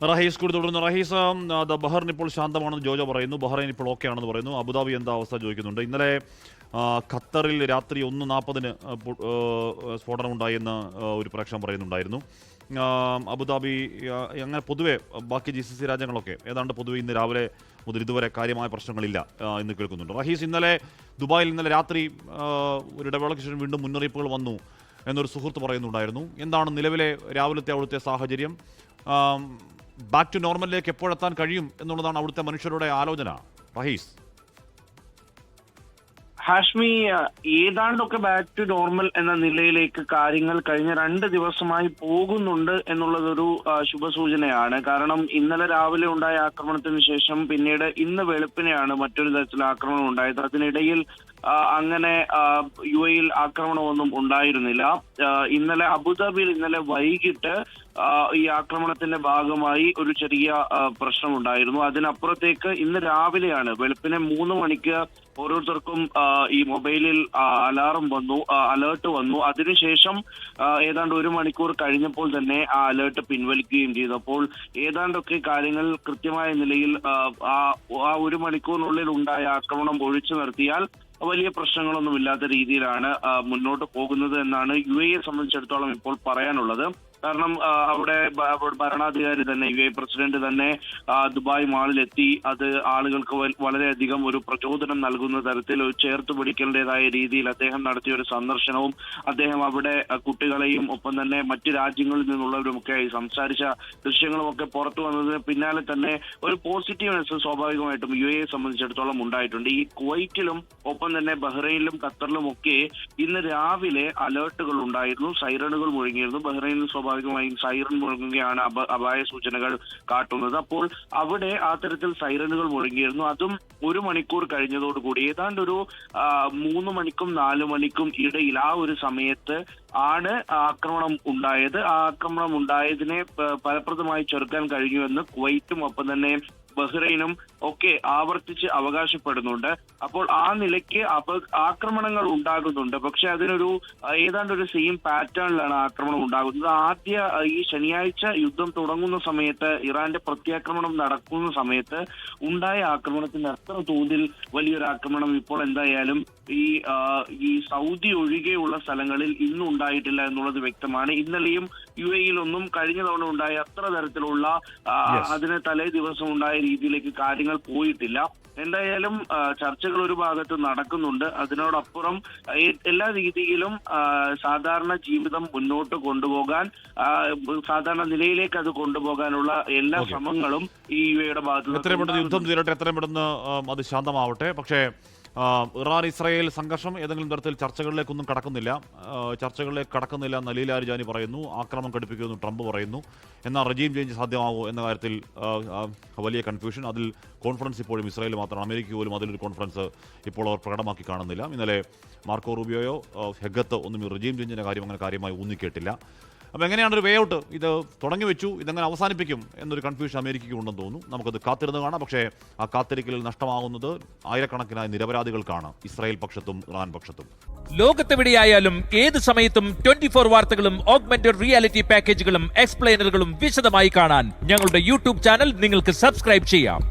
റഹീസ് കൂടി തുടരുന്നു. റഹീസ്, ബഹ്റൈൻ ഇപ്പോൾ ശാന്തമാണെന്ന് ജോജോ പറയുന്നു, ബഹ്റൈൻ ഇപ്പോൾ ഓക്കെ ആണെന്ന് പറയുന്നു. അബുദാബി എന്താ അവസ്ഥ ചോദിക്കുന്നുണ്ട്. ഇന്നലെ ഖത്തറിൽ രാത്രി 1:40 സ്ഫോടനമുണ്ടായെന്ന് ഒരു പ്രേക്ഷകൻ പറയുന്നുണ്ടായിരുന്നു. അബുദാബി അങ്ങനെ പൊതുവെ ബാക്കി GCC രാജ്യങ്ങളൊക്കെ ഏതാണ്ട് പൊതുവെ ഇന്ന് രാവിലെ മുതൽ ഇതുവരെ കാര്യമായ പ്രശ്നങ്ങളില്ല എന്ന് കേൾക്കുന്നുണ്ട്. റഹീസ്, ദുബായിൽ ഇന്നലെ രാത്രി ഒരു ഇടവേളയ്ക്ക് ശേഷം വീണ്ടും മുന്നറിയിപ്പുകൾ വന്നു എന്നൊരു സുഹൃത്ത് പറയുന്നുണ്ടായിരുന്നു. എന്താണ് നിലവിലെ രാവിലത്തെ അവിടുത്തെ സാഹചര്യം? ബാക്ക് ടു നോർമലിലേക്ക് എപ്പോഴെത്താൻ കഴിയും എന്നുള്ളതാണ് അവിടുത്തെ മനുഷ്യരുടെ ആലോചന. റഹീസ്, ഹാഷ്മി, ഏതാണ്ടൊക്കെ ബാക്ക് ടു നോർമൽ എന്ന നിലയിലേക്ക് കാര്യങ്ങൾ കഴിഞ്ഞ 2 ദിവസമായി പോകുന്നുണ്ട് എന്നുള്ളതൊരു ശുഭസൂചനയാണ്. കാരണം ഇന്നലെ രാവിലെ ഉണ്ടായ ആക്രമണത്തിന് ശേഷം പിന്നീട് ഇന്ന് വെളുപ്പിനെയാണ് മറ്റൊരു തരത്തിലുള്ള ആക്രമണം ഉണ്ടായത്. അതിനിടയിൽ അങ്ങനെ UAE ആക്രമണമൊന്നും ഉണ്ടായിരുന്നില്ല. ഇന്നലെ അബുദാബിയിൽ ഇന്നലെ വൈകിട്ട് ഈ ആക്രമണത്തിന്റെ ഭാഗമായി ഒരു ചെറിയ പ്രശ്നമുണ്ടായിരുന്നു. അതിനപ്പുറത്തേക്ക് ഇന്ന് രാവിലെയാണ് വെളുപ്പിനെ 3 മണിക്ക് ഓരോരുത്തർക്കും ഈ മൊബൈലിൽ അലേർട്ട് വന്നു. അതിനുശേഷം ഏതാണ്ട് 1 മണിക്കൂർ കഴിഞ്ഞപ്പോൾ തന്നെ ആ അലേർട്ട് പിൻവലിക്കുകയും ചെയ്തു. അപ്പോൾ ഏതാണ്ടൊക്കെ കാര്യങ്ങൾ കൃത്യമായ നിലയിൽ ആ 1 മണിക്കൂറിനുള്ളിൽ ഉണ്ടായ ആക്രമണം ഒഴിച്ചു നിർത്തിയാൽ വലിയ പ്രശ്നങ്ങളൊന്നുമില്ലാത്ത രീതിയിലാണ് മുന്നോട്ട് പോകുന്നത് എന്നാണ് UAE സംബന്ധിച്ചിടത്തോളം ഇപ്പോൾ പറയാനുള്ളത്. കാരണം അവിടെ ഭരണാധികാരി തന്നെ UAE പ്രസിഡന്റ് തന്നെ ദുബായ് മാളിലെത്തി അത് ആളുകൾക്ക് വളരെയധികം ഒരു പ്രചോദനം നൽകുന്ന തരത്തിൽ ഒരു ചേർത്ത് പിടിക്കേണ്ടതായ രീതിയിൽ അദ്ദേഹം നടത്തിയ ഒരു സന്ദർശനവും അദ്ദേഹം അവിടെ കുട്ടികളെയും ഒപ്പം തന്നെ മറ്റ് രാജ്യങ്ങളിൽ നിന്നുള്ളവരുമൊക്കെ സംസാരിച്ച ദൃശ്യങ്ങളുമൊക്കെ പുറത്തു വന്നതിന് പിന്നാലെ തന്നെ ഒരു പോസിറ്റീവ്നെസ് സ്വാഭാവികമായിട്ടും UAE സംബന്ധിച്ചിടത്തോളം ഉണ്ടായിട്ടുണ്ട്. ഈ കുവൈറ്റിലും ഒപ്പം തന്നെ ബഹ്റൈനിലും ഖത്തറിലും ഒക്കെ ഇന്ന് രാവിലെ അലേർട്ടുകൾ ഉണ്ടായിരുന്നു, സൈറണുകൾ മുഴങ്ങിയിരുന്നു. ബഹ്റൈനിൽ സ്വാഭാവികമായും സൈറൺ മുഴങ്ങുകയാണ് അപായ സൂചനകൾ കാട്ടുന്നത്. അപ്പോൾ അവിടെ ആ തരത്തിൽ സൈറണുകൾ മുഴങ്ങിയിരുന്നു. അതും 1 മണിക്കൂർ കഴിഞ്ഞതോടുകൂടി ഏതാണ്ട് ഒരു 3 മണിക്കും 4 മണിക്കും ഇടയിൽ ആ ഒരു സമയത്ത് ആണ് ആക്രമണം ഉണ്ടായത്. ആ ആക്രമണം ഉണ്ടായതിനെ ഫലപ്രദമായി ചെറുക്കാൻ കഴിഞ്ഞുവെന്ന് കുവൈറ്റും ഒപ്പം തന്നെ ബഹ്റൈനും ഒക്കെ ആവർത്തിച്ച് അവകാശപ്പെടുന്നുണ്ട്. അപ്പോൾ ആ നിലയ്ക്ക് ആക്രമണങ്ങൾ ഉണ്ടാകുന്നുണ്ട്. പക്ഷെ അതിനൊരു ഏതാണ്ട് ഒരു സെയിം പാറ്റേണിലാണ് ആക്രമണം ഉണ്ടാകുന്നത്. ഈ ശനിയാഴ്ച യുദ്ധം തുടങ്ങുന്ന സമയത്ത് ഇറാന്റെ പ്രത്യാക്രമണം നടക്കുന്ന സമയത്ത് ഉണ്ടായ ആക്രമണത്തിന്റെ അത്ര തോതിൽ വലിയൊരു ആക്രമണം ഇപ്പോൾ എന്തായാലും ഈ സൗദി ഒഴികെയുള്ള സ്ഥലങ്ങളിൽ ഇന്നും ഉണ്ടായിട്ടില്ല എന്നുള്ളത് വ്യക്തമാണ്. ഇന്നലെയും UAE-യിലൊന്നും കഴിഞ്ഞ തവണ ഉണ്ടായ അത്ര തരത്തിലുള്ള അതിന് തലേ ദിവസം ഉണ്ടായ രീതിയിലേക്ക് കാര്യങ്ങൾ പോയിട്ടില്ല. എന്തായാലും ചർച്ചകൾ ഒരു ഭാഗത്ത് നടക്കുന്നുണ്ട്. അതിനോടപ്പുറം എല്ലാ രീതിയിലും സാധാരണ ജീവിതം മുന്നോട്ട് കൊണ്ടുപോകാൻ, സാധാരണ നിലയിലേക്ക് അത് കൊണ്ടുപോകാനുള്ള എല്ലാ ശ്രമങ്ങളും ഈ UAE-യുടെ ഭാഗത്ത് എത്രയും പെട്ടെന്ന് യുദ്ധം തീരട്ടെ, എത്രയും പെട്ടെന്ന് അത് ശാന്തമാവട്ടെ. പക്ഷേ ഇറാൻ ഇസ്രായേൽ സംഘർഷം ഏതെങ്കിലും തരത്തിൽ ചർച്ചകളിലേക്കൊന്നും കടക്കുന്നില്ല എന്ന് അലി ലാരിജാനി പറയുന്നു. ആക്രമണം ഘടിപ്പിക്കുമെന്ന് ട്രംപ് പറയുന്നു. എന്നാൽ റെജീം ചേഞ്ച് സാധ്യമാകുമോ എന്ന കാര്യത്തിൽ വലിയ കൺഫ്യൂഷൻ. അതിൽ കോൺഫറൻസ് ഇപ്പോഴും ഇസ്രായേൽ മാത്രമാണ്. അമേരിക്ക പോലും അതിലൊരു കോൺഫറൻസ് ഇപ്പോൾ അവർ പ്രകടമാക്കി കാണുന്നില്ല. ഇന്നലെ മാർക്കോ റൂബിയോയോ ഹെഗത്ത് ഒന്നും ഈ റെജീം ചേഞ്ചിൻ്റെ കാര്യം അങ്ങനെ കാര്യമായി ഊന്നിക്കേട്ടില്ല. അപ്പോൾ എങ്ങനെയാണ് ഒരു വേ ഔട്ട്? ഇത് തുടങ്ങി വെച്ചു, ഇതെങ്ങനെ അവസാനിപ്പിക്കും എന്നൊരു കൺഫ്യൂഷൻ അമേരിക്കയ്ക്ക് ഉണ്ടെന്ന് തോന്നുന്നു. നമുക്കത് കാത്തിരുന്ന് കാണാം. പക്ഷേ ആ കാത്തിരിക്കലിൽ നഷ്ടമാകുന്നത് ആയിരക്കണക്കിനായ നിരപരാധികൾക്കാണ്, ഇസ്രായേൽ പക്ഷത്തും ഇറാൻ പക്ഷത്തും. ലോകത്തെവിടെയായാലും ഏത് സമയത്തും 24 വാർത്തകളും ഓഗ്മെന്റഡ് റിയാലിറ്റി പാക്കേജുകളും എക്സ്പ്ലെയിനറുകളും വിശദമായി കാണാൻ ഞങ്ങളുടെ YouTube ചാനൽ നിങ്ങൾക്ക് സബ്സ്ക്രൈബ് ചെയ്യാം.